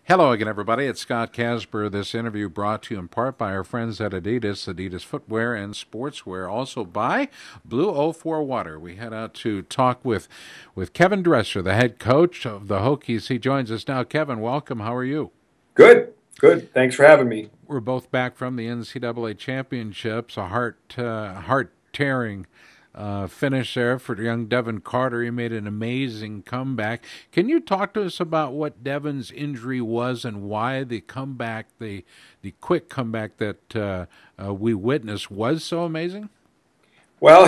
Hello again, everybody. It's Scott Casper. This interview brought to you in part by our friends at Adidas, Adidas Footwear and Sportswear, also by Blue O4 Water. We head out to talk with Kevin Dresser, the head coach of the Hokies. He joins us now. Kevin, welcome. How are you? Good, good. Thanks for having me. We're both back from the NCAA championships. A heart tearing finish there for young Devin Carter. He made an amazing comeback. Can you talk to us about what Devin's injury was and why the comeback, the quick comeback that we witnessed, was so amazing? Well,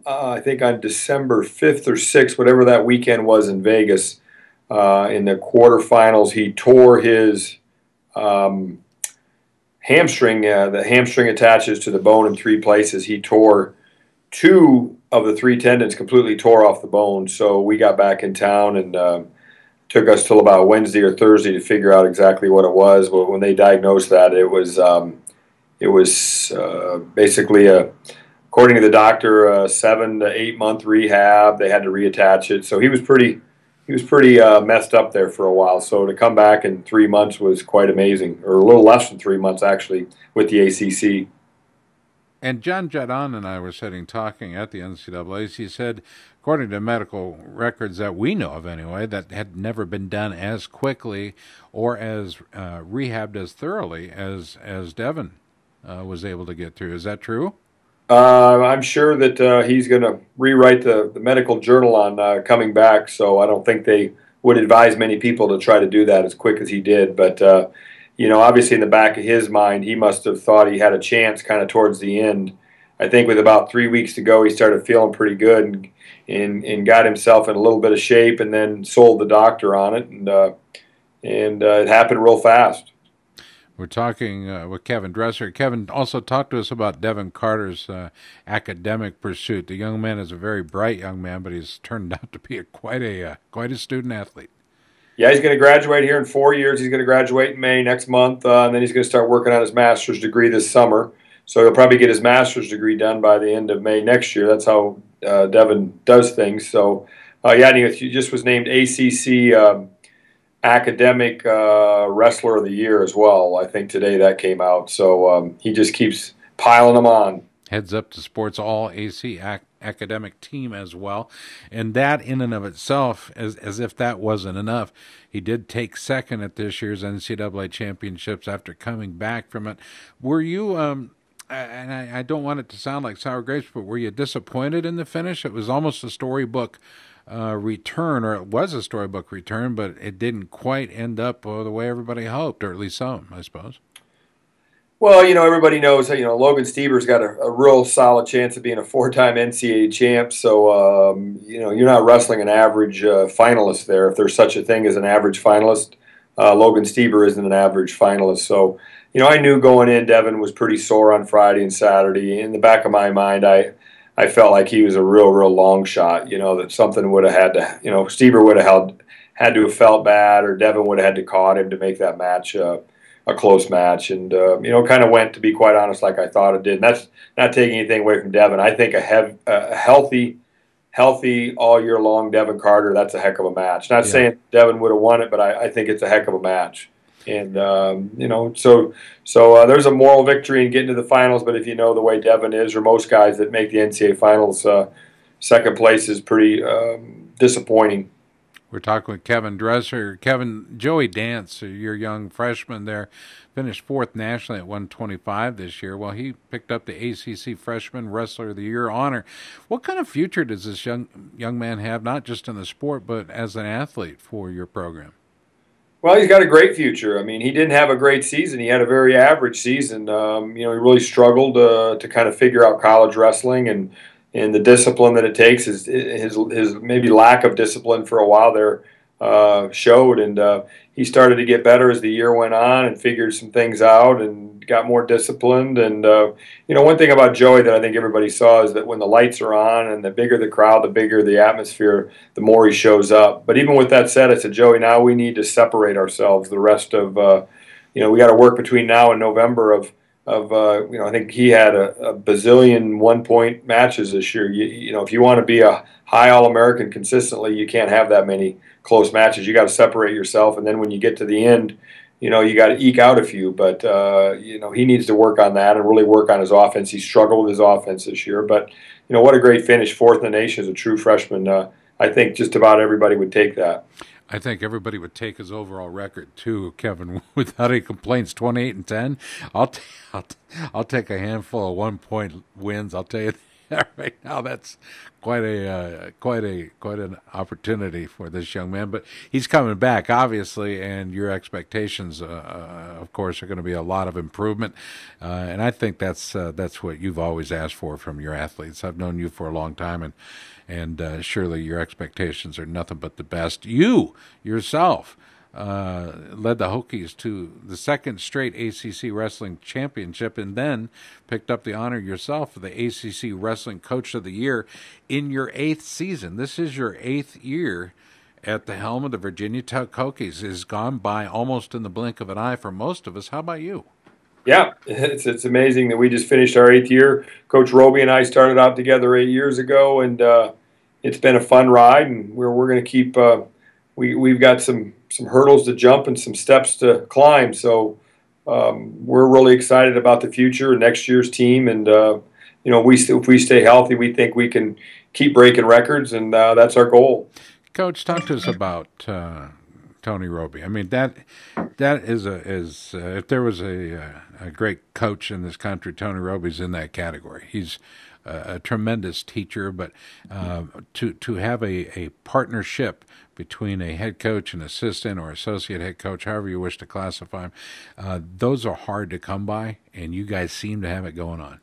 I think on December 5th or 6th, whatever that weekend was in Vegas, in the quarterfinals, he tore his um, hamstring. The hamstring attaches to the bone in three places. He tore two of the three tendons, completely tore off the bone. So we got back in town and took us till about Wednesday or Thursday to figure out exactly what it was. But when they diagnosed that, it was basically according to the doctor, a 7 to 8 month rehab. They had to reattach it, so he was pretty messed up there for a while. So to come back in 3 months was quite amazing, or a little less than 3 months actually, with the ACC. And John Jadon and I were sitting talking at the NCAA's. He said, according to medical records that we know of anyway, that had never been done as quickly or as rehabbed as thoroughly as Devin was able to get through. Is that true? I'm sure that he's going to rewrite the medical journal on coming back, so I don't think they would advise many people to try to do that as quick as he did. But, obviously in the back of his mind, he must have thought he had a chance kind of towards the end. I think with about 3 weeks to go, he started feeling pretty good and got himself in a little bit of shape and then sold the doctor on it. And it happened real fast. We're talking with Kevin Dresser. Kevin also talked to us about Devin Carter's academic pursuit. The young man is a very bright young man, but he's turned out to be quite a student athlete. Yeah, he's going to graduate here in 4 years. He's going to graduate in May next month, and then he's going to start working on his master's degree this summer. So he'll probably get his master's degree done by the end of May next year. That's how Devin does things. So, yeah, and he just was named ACC Academic Wrestler of the Year as well. I think today that came out. So he just keeps piling them on. Heads up to Sports All AC academic team as well. And that in and of itself, as if that wasn't enough, he did take second at this year's NCAA championships after coming back from it. Were you, and I don't want it to sound like sour grapes, but were you disappointed in the finish? It was almost a storybook return, or it was a storybook return, but it didn't quite end up the way everybody hoped, or at least some, I suppose. Well, everybody knows, Logan Stieber's got a real solid chance of being a four-time NCAA champ. So, you're not wrestling an average finalist there. If there's such a thing as an average finalist, Logan Stieber isn't an average finalist. So, I knew going in, Devin was pretty sore on Friday and Saturday. In the back of my mind, I felt like he was a real long shot, that something would have had to, Stieber would have had to have felt bad, or Devin would have had to caught him to make that match a close match, and kind of went, to be quite honest, like I thought it did. And that's not taking anything away from Devin. I think a healthy all year long Devin Carter, that's a heck of a match. Not Yeah. saying Devin would have won it, but I think it's a heck of a match. And so there's a moral victory in getting to the finals. But if you know the way Devin is, or most guys that make the NCAA finals, second place is pretty disappointing. We're talking with Kevin Dresser. Kevin, Joey Dance, your young freshman there, finished fourth nationally at 125 this year. Well, he picked up the ACC Freshman Wrestler of the Year honor. What kind of future does this young man have, not just in the sport, but as an athlete for your program? Well, he's got a great future. I mean, he didn't have a great season. He had a very average season. He really struggled to kind of figure out college wrestling and the discipline that it takes. His maybe lack of discipline for a while there showed, and he started to get better as the year went on and figured some things out and got more disciplined. And one thing about Joey that I think everybody saw is that when the lights are on and the bigger the crowd, the bigger the atmosphere, the more he shows up. But even with that said, I said, Joey, now we need to separate ourselves. The rest of we got to work between now and November of I think he had a bazillion 1-point matches this year. If you want to be a high All-American consistently, you can't have that many close matches. You got to separate yourself, and then when you get to the end, you got to eke out a few. But he needs to work on that and really work on his offense. He struggled with his offense this year, but what a great finish, fourth in the nation as a true freshman. I think just about everybody would take that. I think everybody would take his overall record too, Kevin, without any complaints. 28-10. I'll take a handful of 1-point wins. I'll tell you that right now. That's quite an opportunity for this young man. But he's coming back, obviously, and your expectations, of course, are going to be a lot of improvement. And I think that's what you've always asked for from your athletes. I've known you for a long time, and surely your expectations are nothing but the best. You yourself led the Hokies to the second straight ACC Wrestling Championship and then picked up the honor yourself of the ACC Wrestling Coach of the Year in your 8th season. This is your 8th year at the helm of the Virginia Tech Hokies. It has gone by almost in the blink of an eye for most of us. How about you? Yeah, it's amazing that we just finished our 8th year. Coach Roby and I started out together 8 years ago, and it's been a fun ride. And we're going to keep. We've got some hurdles to jump and some steps to climb. So we're really excited about the future and next year's team. And if we stay healthy, we think we can keep breaking records, and that's our goal. Coach, talk to us about Tony Roby. I mean, that is if there was a great coach in this country, Tony Roby's in that category. He's a tremendous teacher, but to have a partnership between a head coach and assistant or associate head coach, however you wish to classify them, those are hard to come by, and you guys seem to have it going on.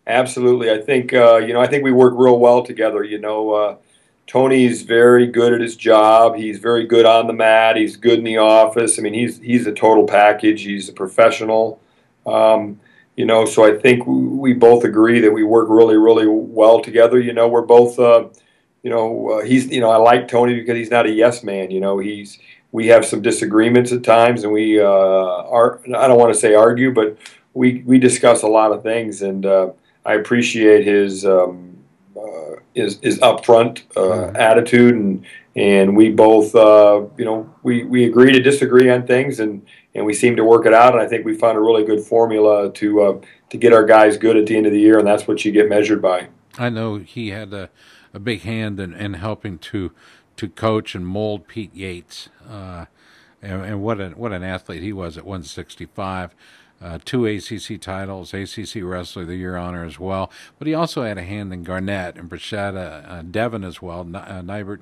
Absolutely. I think I think we work real well together. Tony's very good at his job. He's very good on the mat. He's good in the office. I mean, he's a total package. He's a professional. So I think we both agree that we work really, really well together. We're both, I like Tony because he's not a yes man. We have some disagreements at times, and we I don't want to say argue, but we discuss a lot of things, and I appreciate his upfront attitude, and we both we agree to disagree on things, and we seem to work it out. And I think we found a really good formula to get our guys good at the end of the year, and that's what you get measured by. I know he had a big hand in helping to coach and mold Pete Yates, and what an athlete he was at 165. 2 ACC titles, ACC Wrestler of the Year honor as well. But he also had a hand in Garnett and Brashada Devon as well, Nybert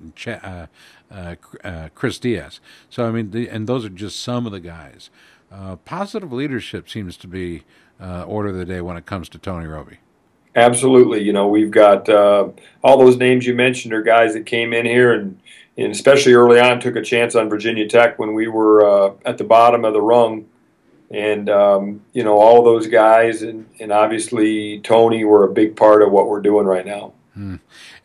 and Chris Diaz. So, I mean, and those are just some of the guys. Positive leadership seems to be order of the day when it comes to Tony Roby. Absolutely. We've got all those names you mentioned are guys that came in here and especially early on took a chance on Virginia Tech when we were at the bottom of the rung. And, all those guys and obviously Tony were a big part of what we're doing right now.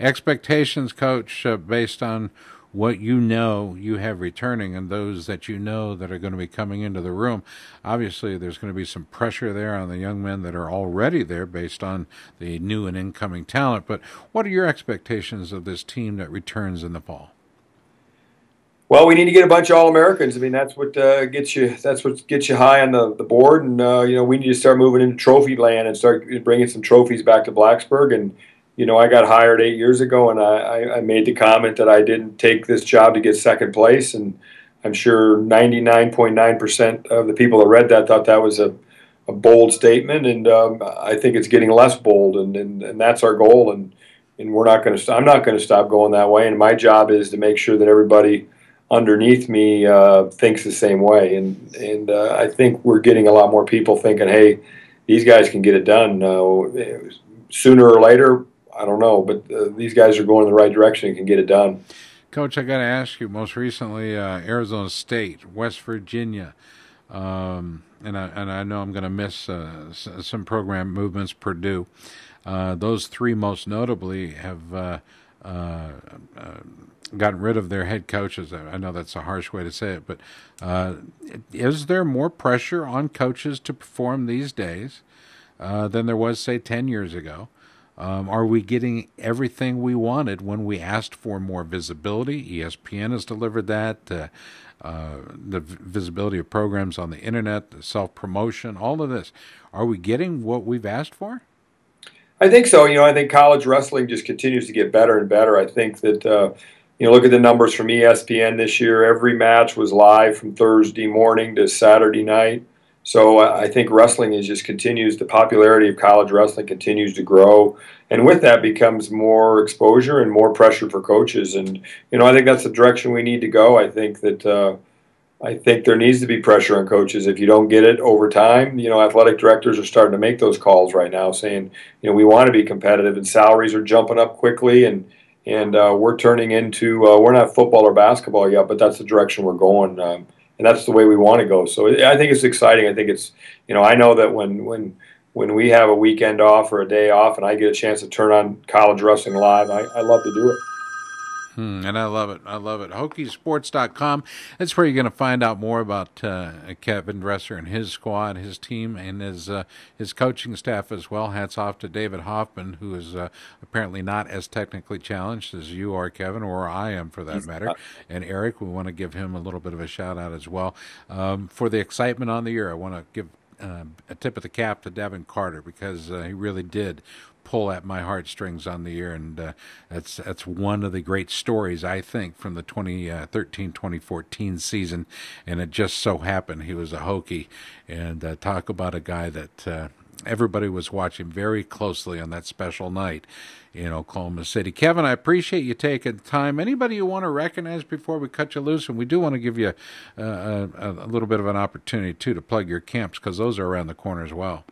Expectations, Coach, based on what you have returning and those that that are going to be coming into the room. Obviously, there's going to be some pressure there on the young men that are already there based on the new and incoming talent. But what are your expectations of this team that returns in the fall? Well, we need to get a bunch of All-Americans. I mean, that's what gets you. That's what gets you high on the board. And we need to start moving into trophy land and start bringing some trophies back to Blacksburg. And I got hired 8 years ago, and I made the comment that I didn't take this job to get second place. And I'm sure 99.9% of the people that read that thought that was a bold statement. And I think it's getting less bold, and that's our goal. And we're not going to. I'm not going to stop going that way. And my job is to make sure that everybody underneath me thinks the same way, and I think we're getting a lot more people thinking, hey, these guys can get it done sooner or later. I don't know, but these guys are going in the right direction and can get it done. Coach, I got to ask you, most recently Arizona State, West Virginia, and I know I'm going to miss some program movements, Purdue. Those three most notably have gotten rid of their head coaches. I know that's a harsh way to say it, but is there more pressure on coaches to perform these days than there was, say, 10 years ago? Are we getting everything we wanted when we asked for more visibility? ESPN has delivered that. The visibility of programs on the internet, the self-promotion, all of this. Are we getting what we've asked for? I think so. I think college wrestling just continues to get better and better. I think that, look at the numbers from ESPN this year. Every match was live from Thursday morning to Saturday night. So I think wrestling is just continues, the popularity of college wrestling continues to grow. And with that becomes more exposure and more pressure for coaches. And, I think that's the direction we need to go. I think there needs to be pressure on coaches. If you don't get it over time, athletic directors are starting to make those calls right now saying, we want to be competitive, and salaries are jumping up quickly, and we're turning into, we're not football or basketball yet, but that's the direction we're going. And that's the way we want to go. So I think it's exciting. I think it's, I know that when we have a weekend off or a day off and I get a chance to turn on college wrestling live, I love to do it. And I love it. I love it. Hokiesports.com. That's where you're going to find out more about Kevin Dresser and his squad, his team, and his coaching staff as well. Hats off to David Hoffman, who is apparently not as technically challenged as you are, Kevin, or I am for that matter. And Eric, we want to give him a little bit of a shout out as well. For the excitement on the year, I want to give a tip of the cap to Devin Carter, because he really did pull at my heartstrings on the year, and that's one of the great stories, I think, from the 2013-2014 season. And it just so happened he was a Hokie, and talk about a guy that everybody was watching very closely on that special night in Oklahoma City. Kevin, I appreciate you taking time. Anybody you want to recognize before we cut you loose? And we do want to give you a little bit of an opportunity too to plug your camps, because those are around the corner as well.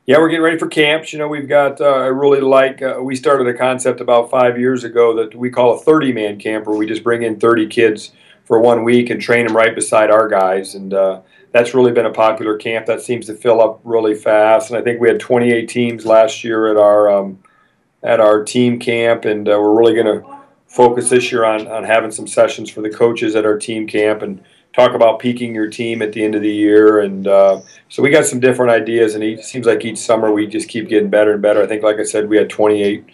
Yeah, we're getting ready for camps. We've got, I really like, we started a concept about 5 years ago that we call a 30-man camp, where we just bring in 30 kids for 1 week and train them right beside our guys. And that's really been a popular camp. That seems to fill up really fast. And I think we had 28 teams last year at our team camp. And we're really going to focus this year on having some sessions for the coaches at our team camp and talk about peaking your team at the end of the year. And so we got some different ideas, and it seems like each summer we just keep getting better and better. I think, like I said, we had 28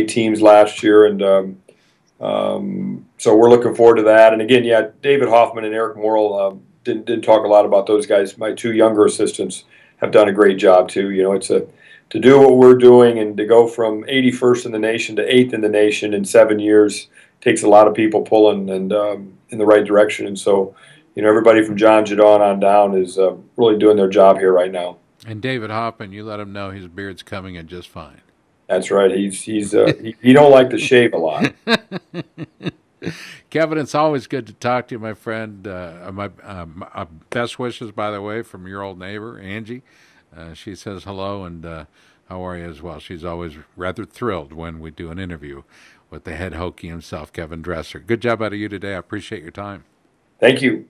teams last year, and so we're looking forward to that. And again, yeah, David Hoffman and Eric Morrill didn't talk a lot about those guys. My two younger assistants have done a great job too. It's to do what we're doing and to go from 81st in the nation to 8th in the nation in 7 years takes a lot of people pulling and in the right direction. And so, everybody from John Jadon on down is really doing their job here right now. And David Hoffman, you let him know his beard's coming in just fine. That's right. He don't like to shave a lot. Kevin, it's always good to talk to you, my friend. My best wishes, by the way, from your old neighbor, Angie. She says hello, and how are you as well? She's always rather thrilled when we do an interview with the head Hokie himself, Kevin Dresser. Good job out of you today. I appreciate your time. Thank you.